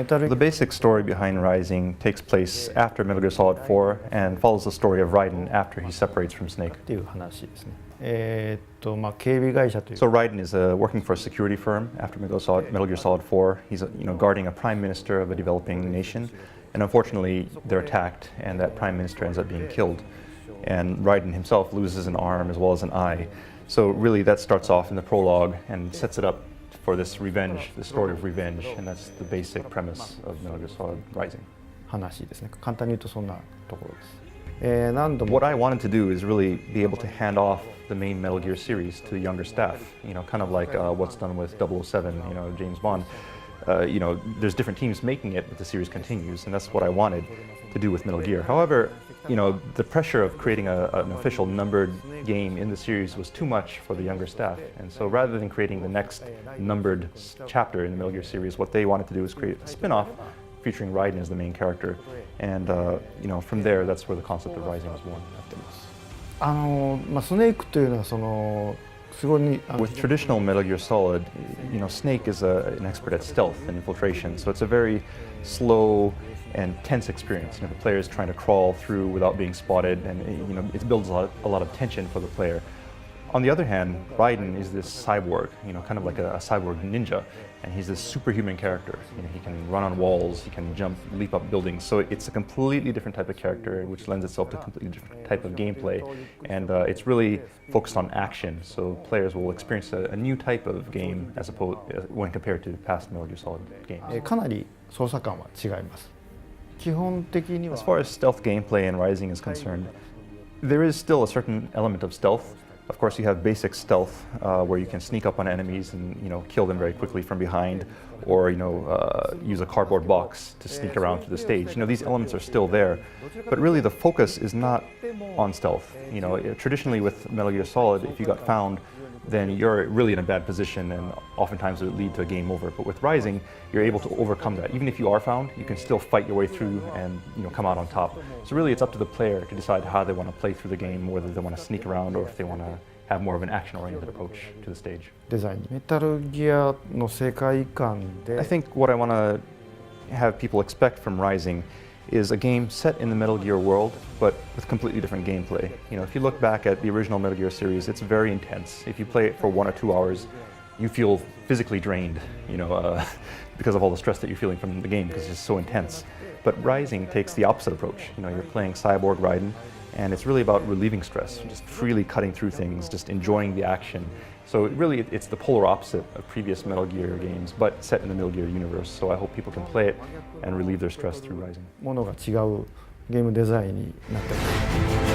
The basic story behind Rising takes place after Metal Gear Solid 4 and follows the story of Raiden after he separates from Snake. っていう話ですね。警備会社という So Raiden is working for a security firm after Metal Gear Solid 4. He's guarding a prime minister of a developing nation, and unfortunately they're attacked, and that prime minister ends up being killed. And Raiden himself loses an arm as well as an eye. So really that starts off in the prologue and sets it up for this revenge, the story of revenge, and that's the basic premise of Metal Gear Solid Rising. 話ですね。簡単に言うとそんなところです。What I wanted to do is really be able to hand off the main Metal Gear series to the younger staff, kind of like what's done with 007, James Bond. There's different teams making it, but the series continues, and that's what I wanted to do with Metal Gear. However, the pressure of creating an official numbered game in the series was too much for the younger staff, and so rather than creating the next numbered chapter in the Metal Gear series, what they wanted to do was create a spin-off featuring Raiden as the main character, and from there, that's where the concept of Rising was born. スネークというのはすごい With traditional Metal Gear Solid, Snake is an expert at stealth and infiltration, so it's a very slow and tense experience. The player is trying to crawl through without being spotted, and it builds a lot of tension for the player. On the other hand, Raiden is this cyborg, kind of like a cyborg ninja, and he's this superhuman character. He can run on walls, he can jump, leap up buildings. So it's a completely different type of character, which lends itself to a completely different type of gameplay. And it's really focused on action, so players will experience a new type of game as opposed when compared to past Metal Gear Solid games. かなり操作感は違います。基本的には As far as stealth gameplay in Rising is concerned, there is still a certain element of stealth. Of course, you have basic stealth where you can sneak up on enemies and kill them very quickly from behind, or use a cardboard box to sneak around through the stage. These elements are still there, but really the focus is not on stealth. Traditionally with Metal Gear Solid, if you got found, then you're really in a bad position, and oftentimes it would lead to a game over. But with Rising, you're able to overcome that. Even if you are found, you can still fight your way through and come out on top. So really it's up to the player to decide how they want to play through the game, whether they want to sneak around or if they want to have more of an action-oriented approach to the stage. デザインメタルギアの世界観で I think what I want to have people expect from Rising is a game set in the Metal Gear world, but with completely different gameplay. If you look back at the original Metal Gear series, it's very intense. If you play it for 1 or 2 hours, you feel physically drained, because of all the stress that you're feeling from the game, because it's just so intense. But Rising takes the opposite approach. You're playing Cyborg Raiden, and it's really about relieving stress, just freely cutting through things, just enjoying the action. So really, it's the polar opposite of previous Metal Gear games, but set in the Metal Gear universe. So I hope people can play it and relieve their stress through Rising. ものが違うゲームデザインになってます。